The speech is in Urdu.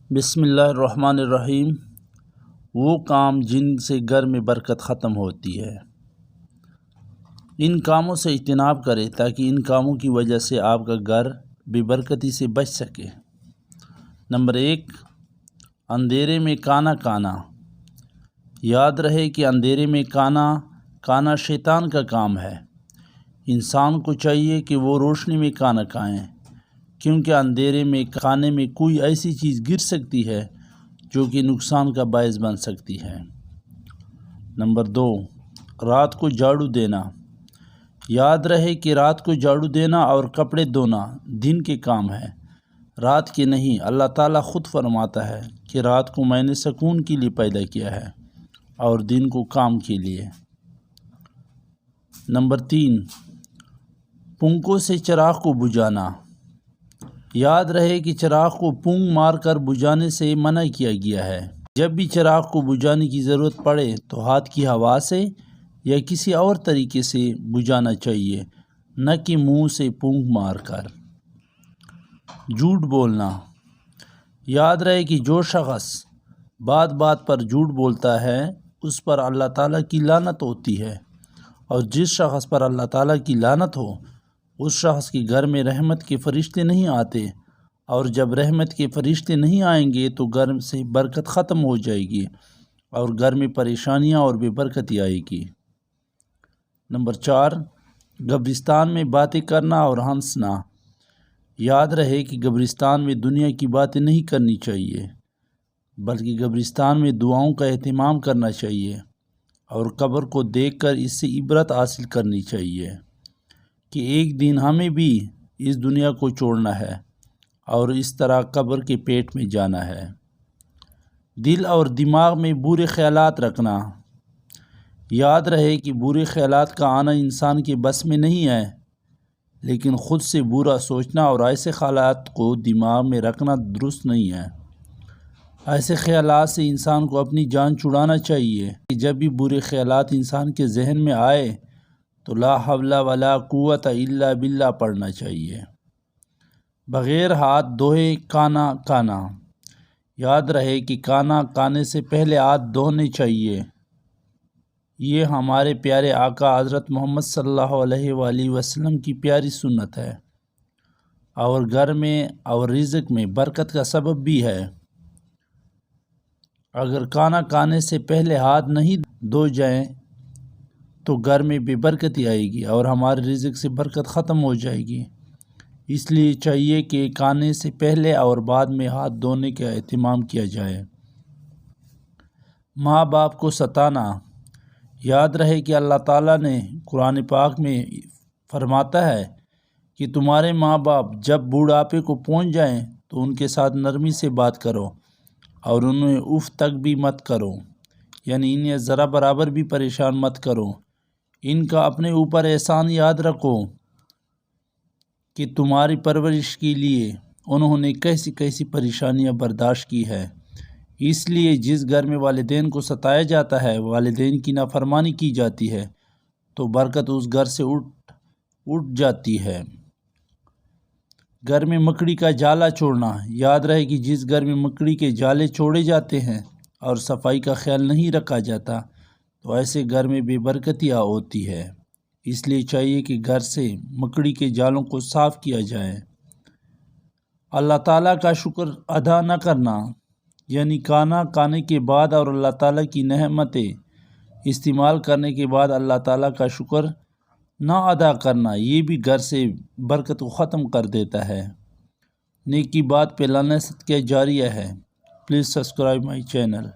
بسم اللہ الرحمن الرحیم۔ وہ کام جن سے گھر میں برکت ختم ہوتی ہے، ان کاموں سے اجتناب کرے تاکہ ان کاموں کی وجہ سے آپ کا گھر بے برکتی سے بچ سکے۔ نمبر 1، اندھیرے میں کانا کانا۔ یاد رہے کہ اندھیرے میں کانا شیطان کا کام ہے۔ انسان کو چاہیے کہ وہ روشنی میں کانا کھائیں، کیونکہ اندھیرے میں کھانے میں کوئی ایسی چیز گر سکتی ہے جو کہ نقصان کا باعث بن سکتی ہے۔ نمبر 2، رات کو جھاڑو دینا۔ یاد رہے کہ رات کو جھاڑو دینا اور کپڑے دھونا دن کے کام ہے، رات کے نہیں۔ اللہ تعالیٰ خود فرماتا ہے کہ رات کو میں نے سکون کے لیے پیدا کیا ہے اور دن کو کام کے لیے۔ نمبر 3، پنکھوں سے چراغ کو بجھانا۔ یاد رہے کہ چراغ کو پونک مار کر بجھانے سے منع کیا گیا ہے۔ جب بھی چراغ کو بجھانے کی ضرورت پڑے تو ہاتھ کی ہوا سے یا کسی اور طریقے سے بجھانا چاہیے، نہ کہ منہ سے پونک مار کر۔ جھوٹ بولنا۔ یاد رہے کہ جو شخص بات بات پر جھوٹ بولتا ہے اس پر اللہ تعالیٰ کی لعنت ہوتی ہے، اور جس شخص پر اللہ تعالیٰ کی لعنت ہو اس شخص کے گھر میں رحمت کے فرشتے نہیں آتے، اور جب رحمت کے فرشتے نہیں آئیں گے تو گھر سے برکت ختم ہو جائے گی اور گھر میں پریشانیاں اور بے برکتی آئے گی۔ نمبر 4، قبرستان میں باتیں کرنا اور ہنسنا۔ یاد رہے کہ قبرستان میں دنیا کی باتیں نہیں کرنی چاہیے، بلکہ قبرستان میں دعاؤں کا اہتمام کرنا چاہیے، اور قبر کو دیکھ کر اس سے عبرت حاصل کرنی چاہیے کہ ایک دن ہمیں بھی اس دنیا کو چھوڑنا ہے اور اس طرح قبر کے پیٹ میں جانا ہے۔ دل اور دماغ میں برے خیالات رکھنا۔ یاد رہے کہ برے خیالات کا آنا انسان کے بس میں نہیں ہے، لیکن خود سے برا سوچنا اور ایسے خیالات کو دماغ میں رکھنا درست نہیں ہے۔ ایسے خیالات سے انسان کو اپنی جان چھڑانا چاہیے کہ جب بھی برے خیالات انسان کے ذہن میں آئے تو لا حول ولا قوت الا باللہ پڑھنا چاہیے۔ بغیر ہاتھ دھوئے کانا کانا۔ یاد رہے کہ کانا کھانے سے پہلے ہاتھ دھونے چاہیے۔ یہ ہمارے پیارے آقا حضرت محمد صلی اللہ علیہ وآلہ وسلم کی پیاری سنت ہے، اور گھر میں اور رزق میں برکت کا سبب بھی ہے۔ اگر کھانا کھانے سے پہلے ہاتھ نہیں دھوئے جائیں تو گھر میں بے برکتی آئے گی اور ہمارے رزق سے برکت ختم ہو جائے گی۔ اس لیے چاہیے کہ کھانے سے پہلے اور بعد میں ہاتھ دھونے کا اہتمام کیا جائے۔ ماں باپ کو ستانا۔ یاد رہے کہ اللہ تعالیٰ نے قرآن پاک میں فرماتا ہے کہ تمہارے ماں باپ جب بوڑھاپے کو پہنچ جائیں تو ان کے ساتھ نرمی سے بات کرو اور انہیں اف تک بھی مت کرو، یعنی انہیں ذرا برابر بھی پریشان مت کرو۔ ان کا اپنے اوپر احسان یاد رکھو کہ تمہاری پرورش کے لیے انہوں نے کیسی کیسی پریشانیاں برداشت کی ہے۔ اس لیے جس گھر میں والدین کو ستایا جاتا ہے، والدین کی نافرمانی کی جاتی ہے، تو برکت اس گھر سے اٹھ جاتی ہے۔ گھر میں مکڑی کا جالا چھوڑنا۔ یاد رہے کہ جس گھر میں مکڑی کے جالے چھوڑے جاتے ہیں اور صفائی کا خیال نہیں رکھا جاتا تو ایسے گھر میں بے برکتی ہوتی ہے۔ اس لیے چاہیے کہ گھر سے مکڑی کے جالوں کو صاف کیا جائے۔ اللہ تعالیٰ کا شکر ادا نہ کرنا، یعنی کھانا کھانے کے بعد اور اللہ تعالیٰ کی نعمتیں استعمال کرنے کے بعد اللہ تعالیٰ کا شکر نہ ادا کرنا، یہ بھی گھر سے برکت کو ختم کر دیتا ہے۔ نیکی بات پہ لانا صدقہ جاریہ ہے۔ Please subscribe my channel.